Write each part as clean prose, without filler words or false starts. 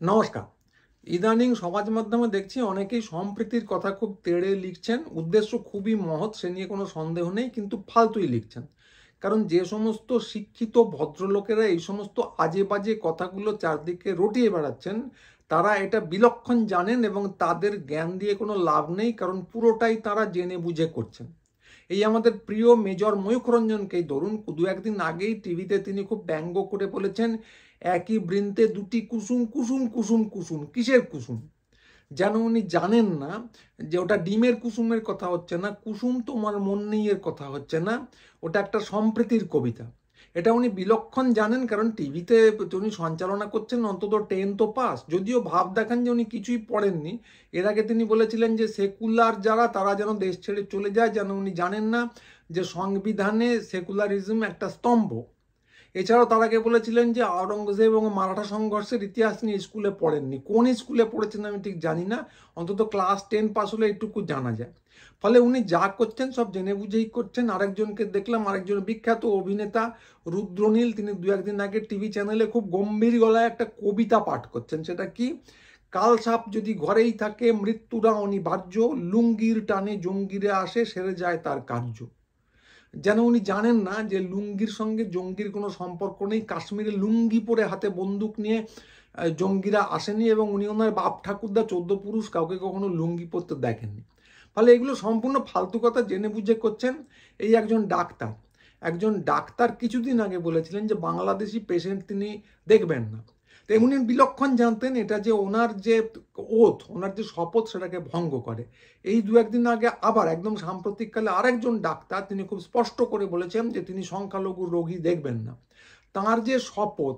নমস্কার। ইদানিং সমাজ মাধ্যমে দেখছি অনেকেই সম্প্রীতির কথা খুব তেড়ে লিখছেন। উদ্দেশ্য খুবই মহৎ, সে নিয়ে কোনো সন্দেহ নেই, কিন্তু ফালতুই লিখছেন। কারণ যে সমস্ত শিক্ষিত ভদ্রলোকেরা এই সমস্ত আজে বাজে কথাগুলো চারদিকে রটিয়ে বেড়াচ্ছেন, তারা এটা বিলক্ষণ জানেন এবং তাদের জ্ঞান দিয়ে কোনো লাভ নেই, কারণ পুরোটাই তারা জেনে বুঝে করছেন। এই আমাদের প্রিয় মেজর ময়ূখ রঞ্জনকেই ধরুন, দু একদিন আগেই টিভিতে তিনি খুব ব্যঙ্গ করে বলেছেন, একই বৃন্তে দুটি কুসুম, কুসুম কুসুম কুসুম। কিসের কুসুম? যেন উনি জানেন না যে ওটা ডিমের কুসুমের কথা হচ্ছে না, কুসুম তোমার মন নেই এর কথা হচ্ছে না, ওটা একটা সম্প্রীতির কবিতা। এটা উনি বিলক্ষণ জানেন, কারণ টিভিতে উনি সঞ্চালনা করছেন, অন্তত 10 তো পাস, যদিও ভাব দেখান যে উনি কিছুই পড়েননি। এর আগে তিনি বলেছিলেন যে সেকুলার যারা, তারা যেন দেশ ছেড়ে চলে যায়, যেন উনি জানেন না যে সংবিধানে সেকুলারিজম একটা স্তম্ভ। এছাড়াও তার আগে বলেছিলেন যে আওরঙ্গজেব এবং মারাঠা সংঘর্ষের ইতিহাস নিয়ে স্কুলে পড়েননি। কোন স্কুলে পড়েছেন আমি ঠিক জানি না, অন্তত ক্লাস 10 পাস হলে এটুকু জানা যায়। ফলে উনি যা করছেন সব জেনে বুঝেই করছেন। আরেকজনকে দেখলাম, আরেকজন বিখ্যাত অভিনেতা রুদ্রনীল, তিনি দু একদিন আগে টিভি চ্যানেলে খুব গম্ভীর গলায় একটা কবিতা পাঠ করছেন। সেটা কি? কাল সাপ যদি ঘরেই থাকে মৃত্যুরা অনিবার্য, লুঙ্গির টানে জঙ্গিরে আসে সেরে যায় তার কার্য। যেন উনি জানেন না যে লুঙ্গির সঙ্গে জঙ্গির কোনো সম্পর্ক নেই। কাশ্মীরে লুঙ্গি পরে হাতে বন্দুক নিয়ে জঙ্গিরা আসেনি, এবং উনি ওনার বাপ ঠাকুরদা 14 পুরুষ কাউকে কখনো লুঙ্গি পরতে দেখেননি। ফলে এগুলো সম্পূর্ণ ফালতু কথা, জেনে বুঝে করছেন। এই একজন ডাক্তার কিছুদিন আগে বলেছিলেন যে বাংলাদেশি পেশেন্ট তিনি দেখবেন না। তো উনি বিলক্ষণ জানতেন এটা যে ওনার যে ওথ, ওনার যে শপথ, সেটাকে ভঙ্গ করে। এই দু একদিন আগে আবার একদম সাম্প্রতিককালে আরেকজন ডাক্তার তিনি খুব স্পষ্ট করে বলেছেন যে তিনি সংখ্যালঘু রোগী দেখবেন না। তাঁর যে শপথ,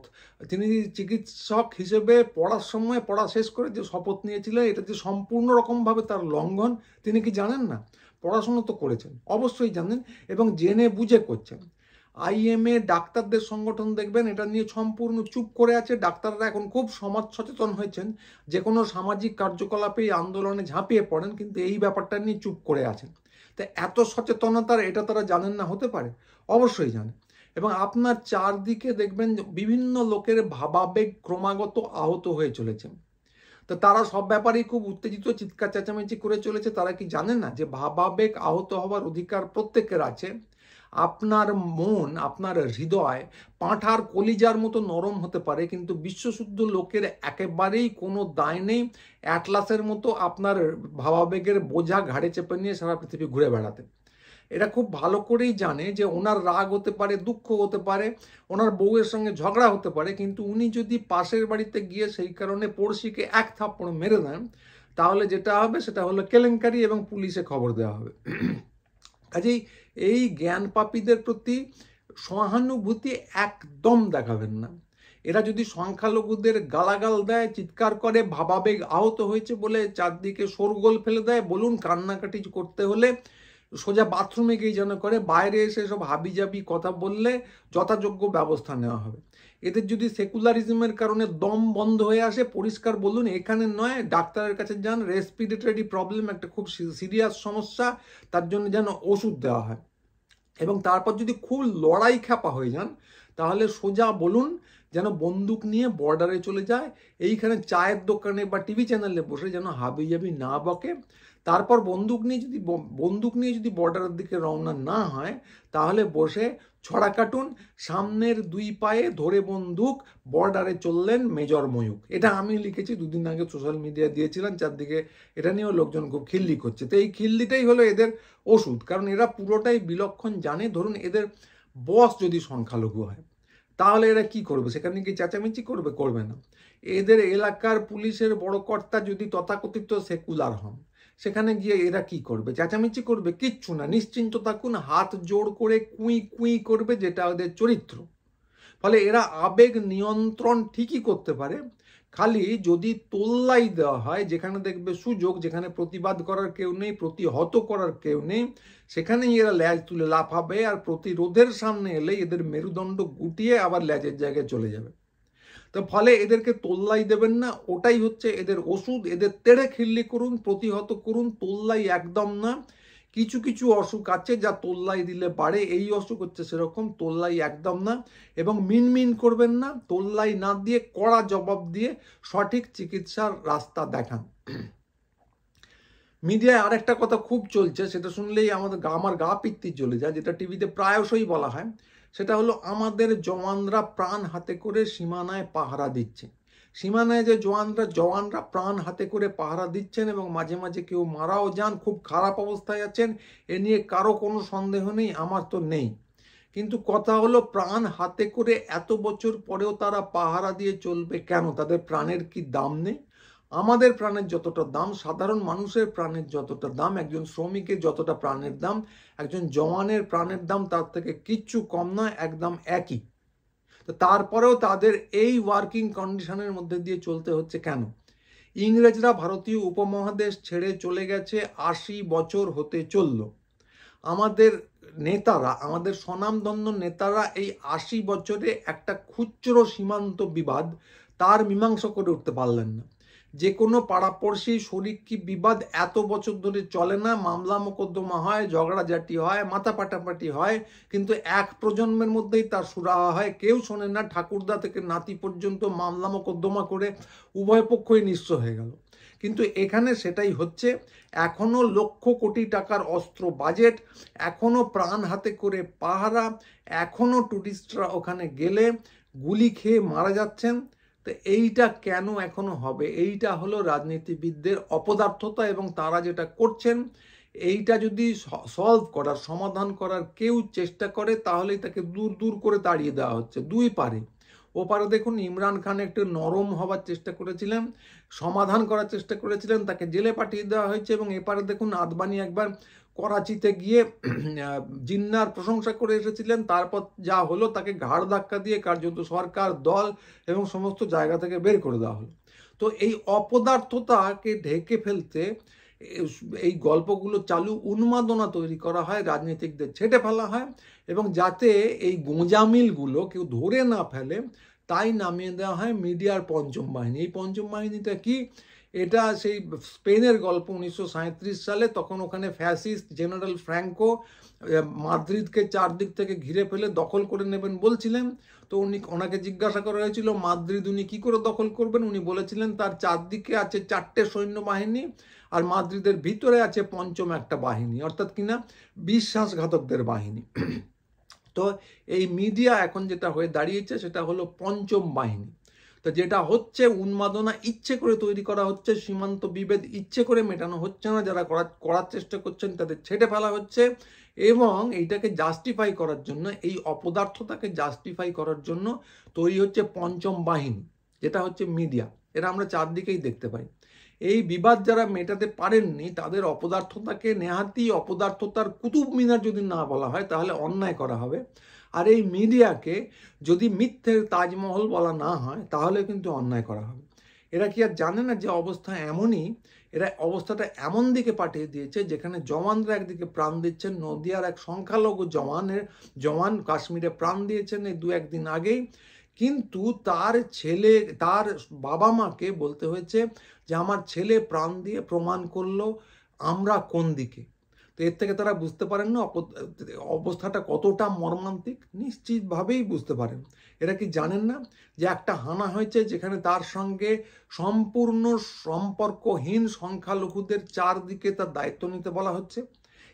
তিনি চিকিৎসক হিসেবে পড়ার সময় পড়া শেষ করে যে শপথ নিয়েছিলেন, এটা যে সম্পূর্ণ রকমভাবে তার লঙ্ঘন, তিনি কি জানেন না? পড়াশুনো তো করেছেন, অবশ্যই জানেন, এবং জেনে বুঝে করছেন। আইএমএ ডাক্তারদের সংগঠন দেখবেন এটা নিয়ে সম্পূর্ণ চুপ করে আছে। ডাক্তাররা এখন খুব সমাজ সচেতন হয়েছেন, যে কোনো সামাজিক কার্যকলাপে আন্দোলনে ঝাঁপিয়ে পড়েন, কিন্তু এই ব্যাপারটা নিয়ে চুপ করে আছেন। তো এত সচেতনতার এটা তারা জানেন না হতে পারে? অবশ্যই জানেন। এবং আপনার চারদিকে দেখবেন বিভিন্ন লোকের ভাবাবেগ ক্রমাগত আহত হয়ে চলেছে। তো তারা সব ব্যাপারেই খুব উত্তেজিত, চিৎকার চেঁচামেচি করে চলেছে। তারা কি জানেন না যে ভাবাবেগ আহত হওয়ার অধিকার প্রত্যেকের আছে? আপনার মন, আপনার হৃদয় পাঁঠার কলিজার মতো নরম হতে পারে, কিন্তু বিশ্বশুদ্ধ লোকের একেবারেই কোনো দায় নেই অ্যাটলাসের মতো আপনার ভাবাবেগের বোঝা ঘাড়ে চেপে নিয়ে সারা পৃথিবী ঘুরে বেড়াতে। এটা খুব ভালো করেই জানে যে ওনার রাগ হতে পারে, দুঃখ হতে পারে, ওনার বউয়ের সঙ্গে ঝগড়া হতে পারে, কিন্তু উনি যদি পাশের বাড়িতে গিয়ে সেই কারণে পড়শিকে এক থাপ্পড় মেরে দেন, তাহলে যেটা হবে সেটা হলো কেলেঙ্কারি, এবং পুলিশে খবর দেওয়া হবে। কাজেই এই জ্ঞান পাপীদের প্রতি সহানুভূতি একদম দেখাবেন না। এরা যদি সংখ্যালঘুদের গালাগাল দেয়, চিৎকার করে, ভাবাবেগ আহত হয়েছে বলে চারদিকে শোরগোল ফেলে দেয়, বলুন কান্নাকাটি করতে হলে সোজা বাথরুমে গিয়ে যেন করে, বাইরে এসে সব হাবিজাবি কথা বললে যথাযোগ্য ব্যবস্থা নেওয়া হবে। এদের যদি সেকুলারিজমের কারণে দম বন্ধ হয়ে আসে, পরিষ্কার বলুন এখানে নয়, ডাক্তারের কাছে যান, রেসপিরেটরি প্রবলেম একটা খুব সিরিয়াস সমস্যা, তার জন্য যেন ওষুধ দেওয়া হয়। এবং তারপর যদি খুব লড়াই খ্যাপা হয়ে যান, তাহলে সোজা বলুন যেন বন্দুক নিয়ে বর্ডারে চলে যায়, এইখানে চায়ের দোকানে বা টিভি চ্যানেলে বসে যেন হাবিজাবি না বকে। তারপর বন্দুক নিয়ে যদি বর্ডারের দিকে রওনা না হয়, তাহলে বসে ছড়া কাটুন, সামনের দুই পায়ে ধরে বন্দুক, বর্ডারে চললেন মেজর ময়ূখ। এটা আমি লিখেছি, দুদিন আগে সোশ্যাল মিডিয়া দিয়েছিলাম, চারদিকে এটা নিয়েও লোকজন খুব খিল্লি করছে। তো এই খিল্লিটাই হলো এদের ওষুধ, কারণ এরা পুরোটাই বিলক্ষণ জানে। ধরুন এদের বস যদি সংখ্যালঘু হয়, তাহলে এরা কি করবে? সেখানে কি চেঁচামেচি করবে? করবে না। এদের এলাকার পুলিশের বড় কর্তা যদি তথাকথিত সেকুলার হন, সেখানে গিয়ে এরা কি করবে? চেঁচামেচি করবে? কিচ্ছু না, নিশ্চিন্ত থাকুন, হাত জোড় করে কুই কুই করবে, যেটা ওদের চরিত্র। ফলে এরা আবেগ নিয়ন্ত্রণ ঠিকই করতে পারে, খালি যদি তোল্লাই দেওয়া হয়, যেখানে দেখবে সুযোগ, যেখানে প্রতিবাদ করার কেউ নেই, প্রতিহত করার কেউ নেই, সেখানেই এরা ল্যাজ তুলে লাফাবে, আর প্রতিরোধের সামনে এলে এদের মেরুদণ্ড গুটিয়ে আবার ল্যাজের জায়গায় চলে যাবে। তো ফলে এদেরকে তোল্লাই দেবেন না, ওটাই হচ্ছে এদের ওষুধ। এদের তেড়ে খিল্লি করুন, প্রতিহত করুন, তোল্লাই একদম না। কিছু কিছু অসুখ আছে যা তোল্লাই দিলে বাড়ে, এই অসুখ হচ্ছে সেরকম, তোল্লাই একদম না। এবং মিনমিন করবেন না, তোল্লাই না দিয়ে কড়া জবাব দিয়ে সঠিক চিকিৎসার রাস্তা দেখান। মিডিয়ায় আরেকটা কথা খুব চলছে, সেটা শুনলেই আমার গা পিত্তি চলে যায়, যেটা টিভিতে প্রায়শই বলা হয়, সেটা হলো আমাদের জওয়ানরা প্রাণ হাতে করে সীমানায় পাহারা দিচ্ছে। সীমানায় যে জওয়ানরা প্রাণ হাতে করে পাহারা দিচ্ছেন এবং মাঝে মাঝে কেউ মারাও যান, খুব খারাপ অবস্থায় আছেন, এ নিয়ে কারো কোনো সন্দেহ নেই, আমার তো নেই। কিন্তু কথা হলো প্রাণ হাতে করে এত বছর পরেও তারা পাহারা দিয়ে চলবে কেন? তাদের প্রাণের কি দাম নেই? আমাদের প্রাণের যতটা দাম, সাধারণ মানুষের প্রাণের যতটা দাম, একজন শ্রমিকের যতটা প্রাণের দাম, একজন জওয়ানের প্রাণের দাম তার থেকে কিচ্ছু কম নয়, একদম একই। তো তারপরেও তাদের এই ওয়ার্কিং কন্ডিশনের মধ্যে দিয়ে চলতে হচ্ছে কেন? ইংরেজরা ভারতীয় উপমহাদেশ ছেড়ে চলে গেছে ৮০ বছর হতে চলল। আমাদের নেতারা, আমাদের স্বনামধন্য নেতারা এই ৮০ বছরে একটা খুচরো সীমান্ত বিবাদ তার মীমাংসা করে উঠতে পারলেন না। যে কোনো পাড়াপড়শি শরিকি বিবাদ এত বছর ধরে চলে না, মামলা মোকদ্দমা হয়, ঝগড়াঝাটি হয়, মাথা পাটাপাটি হয়, কিন্তু এক প্রজন্মের মধ্যেই তার সুরাহা হয়। কেউ শোনে না, ঠাকুরদা থেকে নাতি পর্যন্ত মামলা মোকদ্দমা করে উভয় পক্ষই নিঃস্ব হয়ে গেল। কিন্তু এখানে সেটাই হচ্ছে, এখনো লক্ষ কোটি টাকার অস্ত্র বাজেট, এখনো প্রাণ হাতে করে পাহারা, এখনো টুরিস্টরা ওখানে গেলে গুলি খেয়ে মারা যাচ্ছেন। তো এইটা কেন এখনো হবে? এইটা হলো রাজনীতিবিদদের অপদার্থতা, এবং তারা যেটা করছেন এইটা যদি সলভ করার, সমাধান করার কেউ চেষ্টা করে তাহলেই তাকে দূর দূর করে তাড়িয়ে দেওয়া হচ্ছে। দুই পারে, ওপারে দেখুন ইমরান খান একটু নরম হবার চেষ্টা করেছিলেন, সমাধান করার চেষ্টা করেছিলেন, তাকে জেলে পাঠিয়ে দেওয়া হয়েছে। এবং এপারে দেখুন আদবানি একবার করাচিতে গিয়ে জিন্নার প্রশংসা করে এসেছিলেন, তারপর যা হলো তাকে ঘাড় ধাক্কা দিয়ে কার্যত সরকার, দল এবং সমস্ত জায়গা থেকে বের করে দেওয়া হলো। তো এই অপদার্থতাকে ঢেকে ফেলতে এই গল্পগুলো চালু, উন্মাদনা তৈরি করা হয়, রাজনীতিকদের ছেটে ফেলা হয়, এবং যাতে এই গোঁজামিলগুলো কেউ ধরে না ফেলে তাই নামিয়ে দেওয়া হয় মিডিয়ার পঞ্চম বাহিনী। এই পঞ্চম বাহিনীটা কি? এটা সেই স্পেনের গল্প 1937 সালে। তখন ওখানে ফ্যাসিস্ট জেনারেল ফ্র্যাঙ্কো মাদ্রিদকে চারদিক থেকে ঘিরে ফেলে দখল করে নেবেন বলছিলেন। তো ওনাকে জিজ্ঞাসা করা হয়েছিল মাদ্রিদ উনি কি করে দখল করবেন। উনি বলেছিলেন তার চারদিকে আছে 4টে সৈন্যবাহিনী, আর মাদ্রিদের ভিতরে আছে পঞ্চম একটা বাহিনী, অর্থাৎ কিনা বিশ্বাসঘাতকদের বাহিনী। তো এই মিডিয়া এখন যেটা হয়ে দাঁড়িয়েছে সেটা হলো পঞ্চম বাহিনী। তো যেটা হচ্ছে, উন্মাদনা ইচ্ছে করে তৈরি করা হচ্ছে, সীমান্ত বিভেদ ইচ্ছে করে মেটানো হচ্ছে না, যারা করার চেষ্টা করছেন তাদের ছেড়ে ফেলা হচ্ছে, এবং এইটাকে জাস্টিফাই করার জন্য, এই অপদার্থতাকে জাস্টিফাই করার জন্য তৈরি হচ্ছে পঞ্চম বাহিনী, যেটা হচ্ছে মিডিয়া। এটা আমরা চারদিকেই দেখতে পাই। এই বিবাদ যারা মেটাতে পারেননি তাদের অপদার্থতাকে নেহাতি অপদার্থতার কুতুব মিনার যদি না বলা হয় তাহলে অন্যায় করা হবে। আর এই মিডিয়াকে যদি মিথ্যের তাজমহল বলা না হয় তাহলে কিন্তু অন্যায় করা হবে। এরা কি আর জানে না যে অবস্থা এমনই? এরা অবস্থাটা এমন দিকে পাঠিয়ে দিয়েছে যেখানে জওয়ানরা একদিকে প্রাণ দিচ্ছেন। নদিয়ার এক সংখ্যালঘু জওয়ান কাশ্মীরে প্রাণ দিয়েছেন এই 2-1 দিন আগেই, কিন্তু তার বাবা মাকে বলতে হয়েছে যে আমার ছেলে প্রাণ দিয়ে প্রমাণ করলো আমরা কোন দিকে। তো এর থেকে তারা বুঝতে পারেন না অবস্থাটা কতটা মর্মান্তিক? নিশ্চিতভাবেই বুঝতে পারেন। এরা কি জানেন না যে একটা হানা হয়েছে যেখানে তার সঙ্গে সম্পূর্ণ সম্পর্কহীন সংখ্যালঘুদের চারদিকে তার দায়িত্ব নিতে বলা হচ্ছে?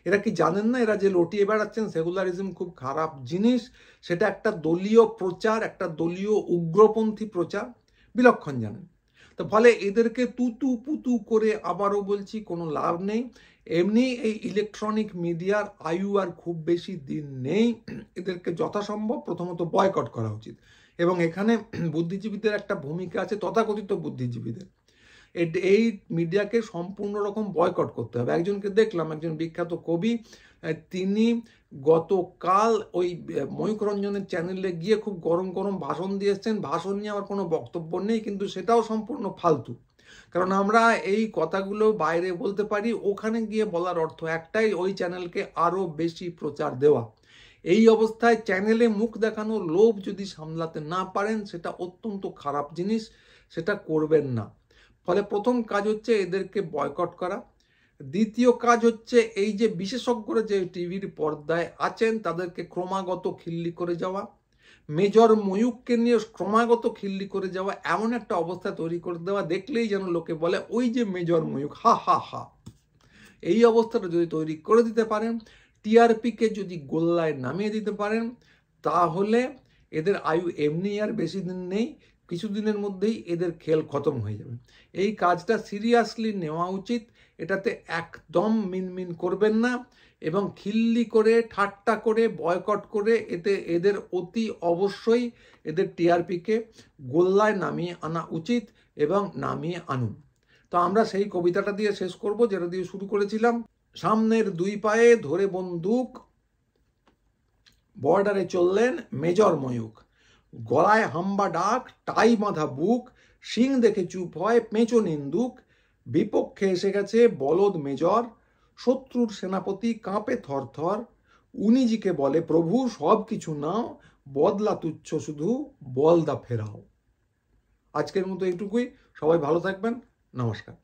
এরা কি জানেন না এরা যে লটিয়ে বেড়াচ্ছেন সেকুলারিজম খুব খারাপ জিনিস, সেটা একটা দলীয় প্রচার, একটা দলীয় উগ্রপন্থী প্রচার? বিলক্ষণ জানেন। তো ফলে এদেরকে তুতু পুতু করে আবারও বলছি কোনো লাভ নেই। এমনি এই ইলেকট্রনিক মিডিয়ার আয়ু আর খুব বেশি দিন নেই। এদেরকে যথাসম্ভব প্রথমত বয়কট করা উচিত, এবং এখানে বুদ্ধিজীবীদের একটা ভূমিকা আছে, তথাকথিত বুদ্ধিজীবীদের। এই মিডিয়াকে সম্পূর্ণ রকম বয়কট করতে হবে। একজনকে দেখলাম, একজন বিখ্যাত কবি, তিনি গতকাল ওই ময়ূখ রঞ্জনের চ্যানেলে গিয়ে খুব গরম গরম ভাষণ দিয়ে এসছেন। ভাষণ নিয়ে আমার কোনো বক্তব্য নেই, কিন্তু সেটাও সম্পূর্ণ ফালতু। কারণ আমরা এই কথাগুলো বাইরে বলতে পারি, ওখানে গিয়ে বলার অর্থ একটাই, ওই চ্যানেলকে আরও বেশি প্রচার দেওয়া। এই অবস্থায় চ্যানেলে মুখ দেখানোর লোভ যদি সামলাতে না পারেন সেটা অত্যন্ত খারাপ জিনিস, সেটা করবেন না। ফলে প্রথম কাজ হচ্ছে এদেরকে বয়কট করা। দ্বিতীয় কাজ হচ্ছে এই যে বিশেষজ্ঞরা যে টিভির পর্দায় আছেন তাদেরকে ক্রমাগত খিল্লি করে যাওয়া, মেজর ময়ূককে নিয়ে ক্রমাগত খিল্লি করে যাওয়া, এমন একটা অবস্থা তৈরি করে দেওয়া দেখলেই যেন লোকে বলে ওই যে মেজর ময়ূক, হা হা হা। এই অবস্থাটা যদি তৈরি করে দিতে পারেন, টিআরপিকে যদি গোল্লায় নামিয়ে দিতে পারেন, তাহলে এদের আয়ু এমনি আর বেশি দিন নেই, কিছুদিনের মধ্যেই এদের খেল খতম হয়ে যাবে। এই কাজটা সিরিয়াসলি নেওয়া উচিত, এটাতে একদম মিনমিন করবেন না এবং খিল্লি করে ঠাট্টা করে বয়কট করে এদের অতি অবশ্যই এদের টিআরপিকে গোল্লায় নামিয়ে আনা উচিত এবং নামিয়ে আনুন। তো আমরা সেই কবিতাটা দিয়ে শেষ করব যেটা দিয়ে শুরু করেছিলাম। সামনের দুই পায়ে ধরে বন্দুক বর্ডারে চললেন মেজর ময়ূক, গলায় হাম্বা ডাক টাই বাঁধা বুক, সিং দেখে চুপ হয় পেঁচো নিন্দুক, বিপক্ষে এসে গেছে বলদ মেজর, শত্রুর সেনাপতি কাঁপে থরথর, উনিজিকে বলে প্রভু সব কিছু নাও, বদলা তুচ্ছ শুধু বলদা ফেরাও। আজকের মতো এইটুকুই, সবাই ভালো থাকবেন, নমস্কার।